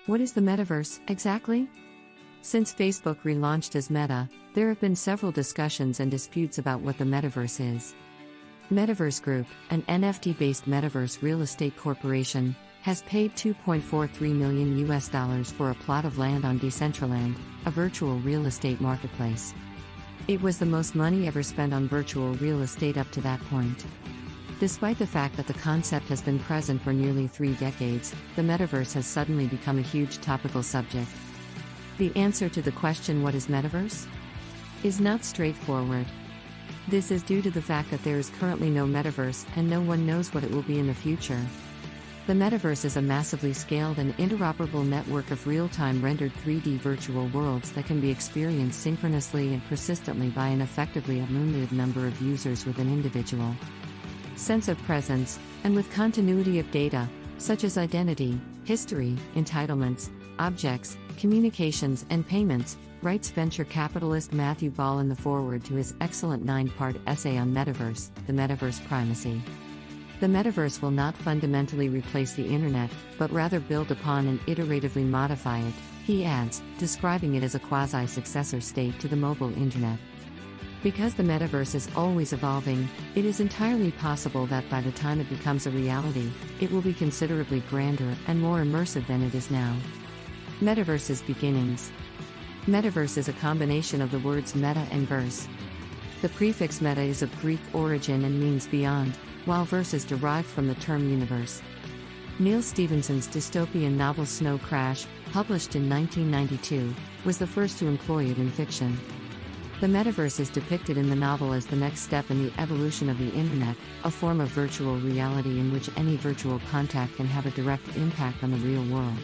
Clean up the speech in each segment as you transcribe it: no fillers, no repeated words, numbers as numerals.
What is the metaverse, exactly? Since Facebook relaunched as Meta, there have been several discussions and disputes about what the metaverse is. Metaverse Group, an NFT-based metaverse real estate corporation, has paid $2.43 million for a plot of land on Decentraland, a virtual real estate marketplace. It was the most money ever spent on virtual real estate up to that point. Despite the fact that the concept has been present for nearly 3 decades, the metaverse has suddenly become a huge topical subject. The answer to the question "what is metaverse?" is not straightforward. This is due to the fact that there is currently no metaverse and no one knows what it will be in the future. The metaverse is a massively scaled and interoperable network of real-time rendered 3D virtual worlds that can be experienced synchronously and persistently by an effectively unlimited number of users with an individual sense of presence, and with continuity of data, such as identity, history, entitlements, objects, communications, and payments, writes venture capitalist Matthew Ball in the foreword to his excellent 9-part essay on Metaverse, the Metaverse Primacy. The metaverse will not fundamentally replace the internet, but rather build upon and iteratively modify it, he adds, describing it as a quasi-successor state to the mobile internet. Because the metaverse is always evolving, it is entirely possible that by the time it becomes a reality, it will be considerably grander and more immersive than it is now. Metaverse's beginnings. Metaverse is a combination of the words meta and verse. The prefix meta is of Greek origin and means beyond, while verse is derived from the term universe. Neil Stephenson's dystopian novel Snow Crash, published in 1992, was the first to employ it in fiction. The metaverse is depicted in the novel as the next step in the evolution of the internet, a form of virtual reality in which any virtual contact can have a direct impact on the real world.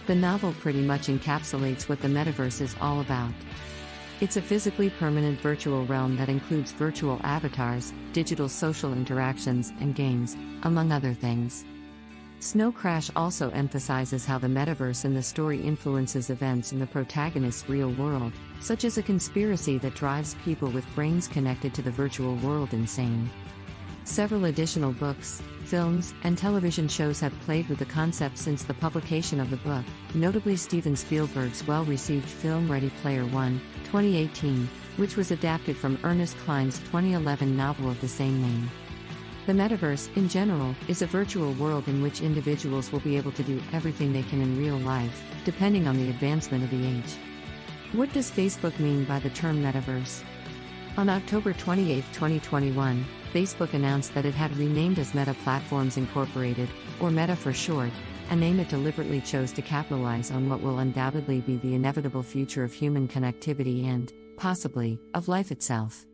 The novel pretty much encapsulates what the metaverse is all about. It's a physically permanent virtual realm that includes virtual avatars, digital social interactions, and games, among other things. Snow Crash also emphasizes how the metaverse in the story influences events in the protagonist's real world, such as a conspiracy that drives people with brains connected to the virtual world insane. Several additional books, films, and television shows have played with the concept since the publication of the book, notably Steven Spielberg's well-received film Ready Player One, 2018, which was adapted from Ernest Cline's 2011 novel of the same name. The metaverse, in general, is a virtual world in which individuals will be able to do everything they can in real life, depending on the advancement of the age. What does Facebook mean by the term metaverse? On October 28, 2021, Facebook announced that it had renamed as Meta Platforms Incorporated, or Meta for short, a name it deliberately chose to capitalize on what will undoubtedly be the inevitable future of human connectivity and, possibly, of life itself.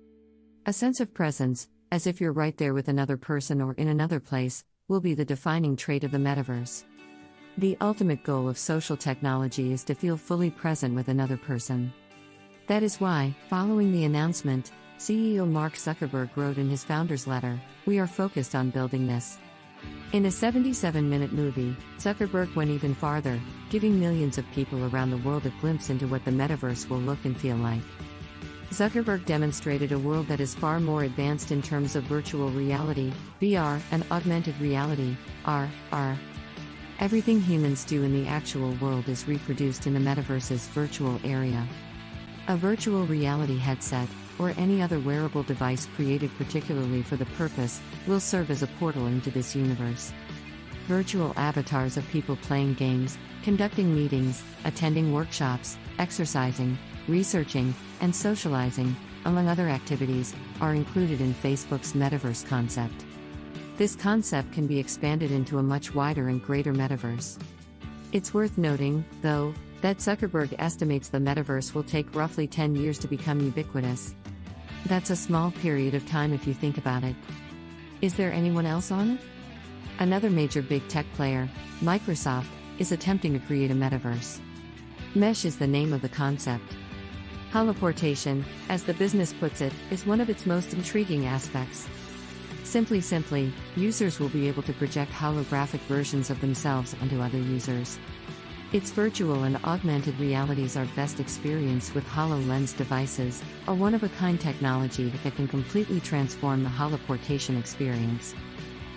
A sense of presence, as if you're right there with another person or in another place, will be the defining trait of the metaverse. The ultimate goal of social technology is to feel fully present with another person. That is why, following the announcement, CEO Mark Zuckerberg wrote in his founder's letter, "We are focused on building this." In a 77-minute movie, Zuckerberg went even farther, giving millions of people around the world a glimpse into what the metaverse will look and feel like. Zuckerberg demonstrated a world that is far more advanced in terms of virtual reality, VR, and augmented reality, AR. Everything humans do in the actual world is reproduced in the metaverse's virtual area. A virtual reality headset, or any other wearable device created particularly for the purpose, will serve as a portal into this universe. Virtual avatars of people playing games, conducting meetings, attending workshops, exercising, researching, and socializing, among other activities, are included in Facebook's metaverse concept. This concept can be expanded into a much wider and greater metaverse. It's worth noting, though, that Zuckerberg estimates the metaverse will take roughly 10 years to become ubiquitous. That's a small period of time if you think about it. Is there anyone else on it? Another major big tech player, Microsoft, is attempting to create a metaverse. Mesh is the name of the concept. Holoportation, as the business puts it, is one of its most intriguing aspects. Simply, users will be able to project holographic versions of themselves onto other users. Its virtual and augmented realities are best experienced with HoloLens devices, a one-of-a-kind technology that can completely transform the holoportation experience.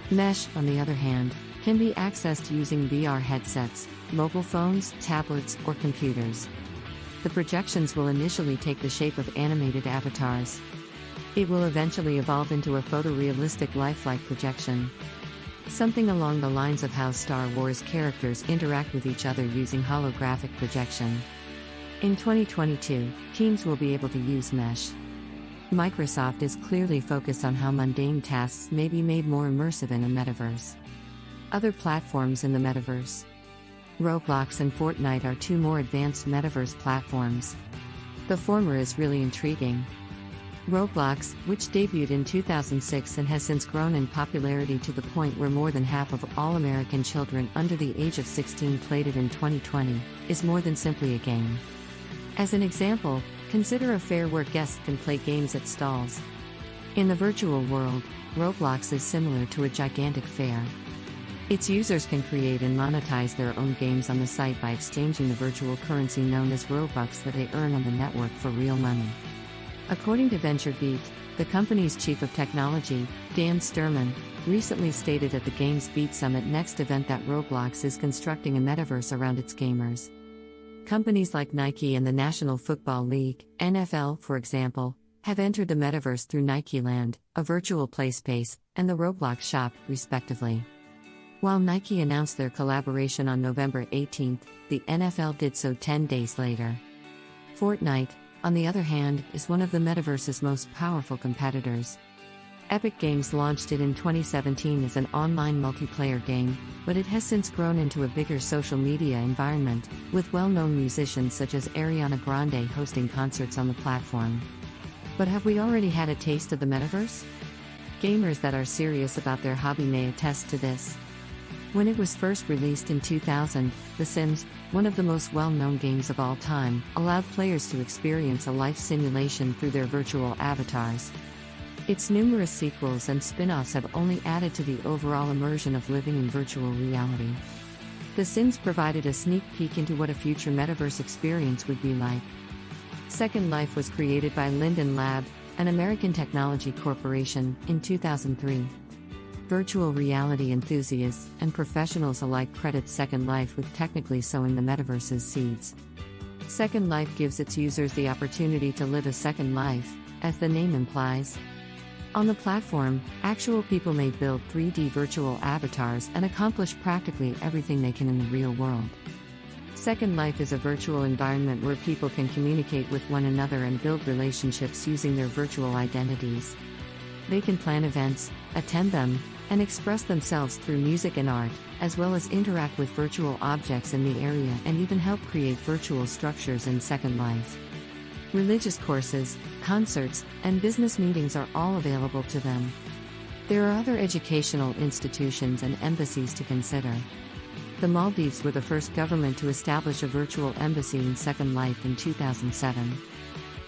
Mesh, on the other hand, can be accessed using VR headsets, mobile phones, tablets, or computers. The projections will initially take the shape of animated avatars. It will eventually evolve into a photorealistic lifelike projection. Something along the lines of how Star Wars characters interact with each other using holographic projection. In 2022, teams will be able to use Mesh. Microsoft is clearly focused on how mundane tasks may be made more immersive in a metaverse. Other platforms in the metaverse. Roblox and Fortnite are two more advanced metaverse platforms. The former is really intriguing. Roblox, which debuted in 2006 and has since grown in popularity to the point where more than half of all American children under the age of 16 played it in 2020, is more than simply a game. As an example, consider a fair where guests can play games at stalls. In the virtual world, Roblox is similar to a gigantic fair. Its users can create and monetize their own games on the site by exchanging the virtual currency known as Robux that they earn on the network for real money. According to VentureBeat, the company's chief of technology, Dan Sturman, recently stated at the Games Beat Summit Next event that Roblox is constructing a metaverse around its gamers. Companies like Nike and the National Football League, NFL, for example, have entered the metaverse through Nikeland, a virtual play space, and the Roblox shop, respectively. While Nike announced their collaboration on November 18, the NFL did so 10 days later. Fortnite, on the other hand, is one of the metaverse's most powerful competitors. Epic Games launched it in 2017 as an online multiplayer game, but it has since grown into a bigger social media environment, with well-known musicians such as Ariana Grande hosting concerts on the platform. But have we already had a taste of the metaverse? Gamers that are serious about their hobby may attest to this. When it was first released in 2000, The Sims, one of the most well-known games of all time, allowed players to experience a life simulation through their virtual avatars. Its numerous sequels and spin-offs have only added to the overall immersion of living in virtual reality. The Sims provided a sneak peek into what a future metaverse experience would be like. Second Life was created by Linden Lab, an American technology corporation, in 2003. Virtual reality enthusiasts and professionals alike credit Second Life with technically sowing the metaverse's seeds. Second Life gives its users the opportunity to live a second life, as the name implies. On the platform, actual people may build 3D virtual avatars and accomplish practically everything they can in the real world. Second Life is a virtual environment where people can communicate with one another and build relationships using their virtual identities. They can plan events, attend them, and express themselves through music and art, as well as interact with virtual objects in the area and even help create virtual structures in Second Life. Religious courses, concerts, and business meetings are all available to them. There are other educational institutions and embassies to consider. The Maldives were the first government to establish a virtual embassy in Second Life in 2007.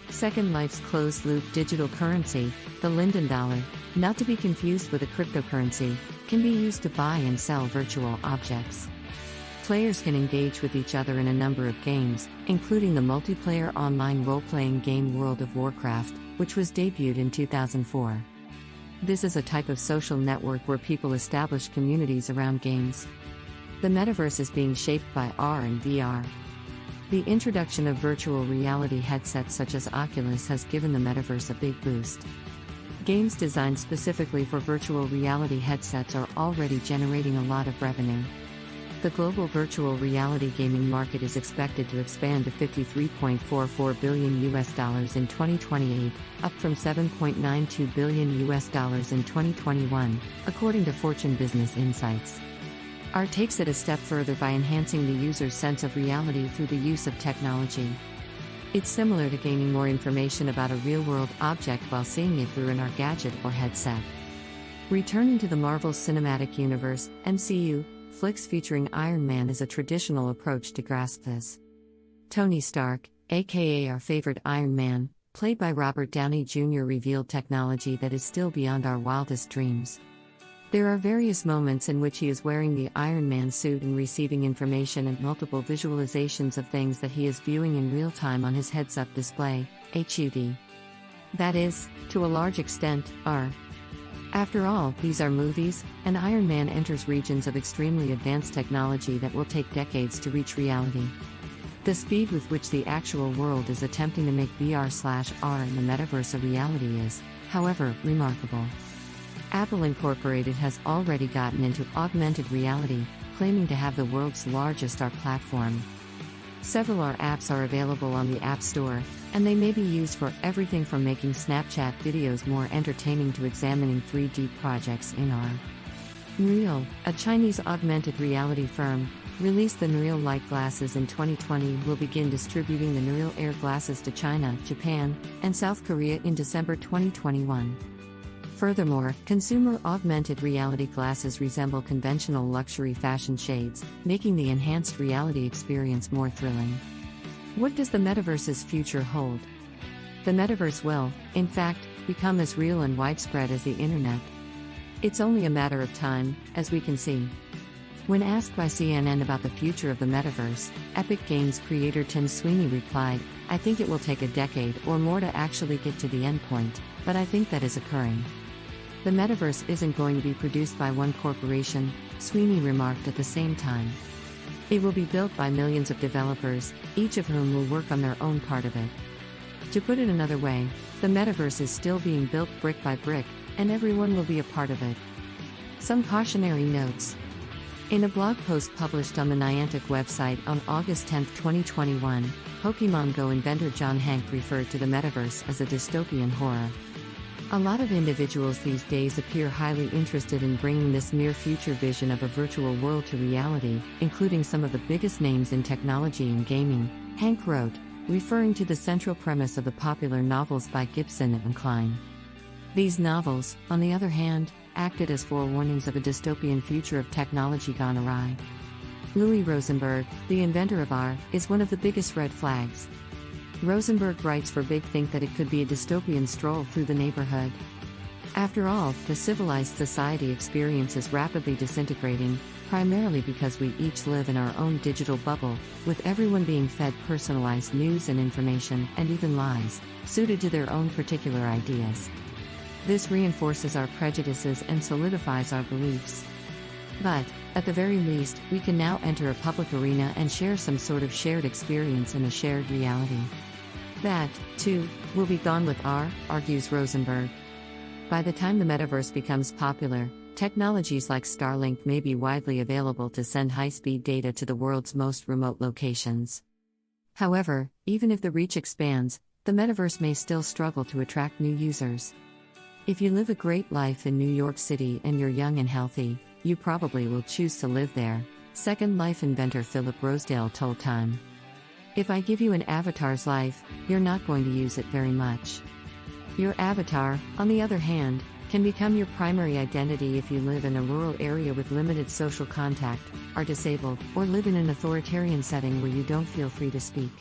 Second Life's closed-loop digital currency, the Linden Dollar, not to be confused with a cryptocurrency, can be used to buy and sell virtual objects. Players can engage with each other in a number of games, including the multiplayer online role-playing game World of Warcraft, which was debuted in 2004. This is a type of social network where people establish communities around games. The metaverse is being shaped by AR and VR. The introduction of virtual reality headsets such as Oculus has given the metaverse a big boost. Games designed specifically for virtual reality headsets are already generating a lot of revenue. The global virtual reality gaming market is expected to expand to $53.44 billion in 2028, up from $7.92 billion in 2021, according to Fortune Business Insights. AR takes it a step further by enhancing the user's sense of reality through the use of technology. It's similar to gaining more information about a real-world object while seeing it through an AR gadget or headset. Returning to the Marvel Cinematic Universe, MCU, flicks featuring Iron Man is a traditional approach to grasp this. Tony Stark, aka our favorite Iron Man, played by Robert Downey Jr., revealed technology that is still beyond our wildest dreams. There are various moments in which he is wearing the Iron Man suit and receiving information and multiple visualizations of things that he is viewing in real time on his heads-up display, HUD. That is, to a large extent, AR. After all, these are movies, and Iron Man enters regions of extremely advanced technology that will take decades to reach reality. The speed with which the actual world is attempting to make VR/R and the metaverse a reality is, however, remarkable. Apple Incorporated has already gotten into augmented reality, claiming to have the world's largest AR platform. Several AR apps are available on the App Store, and they may be used for everything from making Snapchat videos more entertaining to examining 3D projects in AR. Nreal, a Chinese augmented reality firm, released the Nreal Light glasses in 2020, will begin distributing the Nreal Air glasses to China, Japan, and South Korea in December 2021. Furthermore, consumer augmented reality glasses resemble conventional luxury fashion shades, making the enhanced reality experience more thrilling. What does the metaverse's future hold? The metaverse will, in fact, become as real and widespread as the internet. It's only a matter of time, as we can see. When asked by CNN about the future of the metaverse, Epic Games creator Tim Sweeney replied, "I think it will take a decade or more to actually get to the endpoint, but I think that is occurring." The metaverse isn't going to be produced by one corporation, Sweeney remarked at the same time. It will be built by millions of developers, each of whom will work on their own part of it. To put it another way, the metaverse is still being built brick by brick, and everyone will be a part of it. Some cautionary notes. In a blog post published on the Niantic website on August 10, 2021, Pokémon Go inventor John Hank referred to the metaverse as a dystopian horror. A lot of individuals these days appear highly interested in bringing this near-future vision of a virtual world to reality, including some of the biggest names in technology and gaming, Hank wrote, referring to the central premise of the popular novels by Gibson and Klein. These novels, on the other hand, acted as forewarnings of a dystopian future of technology gone awry. Louis Rosenberg, the inventor of AR, is one of the biggest red flags. Rosenberg writes for Big Think that it could be a dystopian stroll through the neighborhood. After all, the civilized society experience is rapidly disintegrating, primarily because we each live in our own digital bubble, with everyone being fed personalized news and information, and even lies, suited to their own particular ideas. This reinforces our prejudices and solidifies our beliefs. But, at the very least, we can now enter a public arena and share some sort of shared experience in a shared reality. That, too, will be gone with AR, argues Rosenberg. By the time the metaverse becomes popular, technologies like Starlink may be widely available to send high-speed data to the world's most remote locations. However, even if the reach expands, the metaverse may still struggle to attract new users. If you live a great life in New York City and you're young and healthy, you probably will choose to live there, Second Life inventor Philip Rosedale told Time. If I give you an avatar's life, you're not going to use it very much. Your avatar, on the other hand, can become your primary identity if you live in a rural area with limited social contact, are disabled, or live in an authoritarian setting where you don't feel free to speak.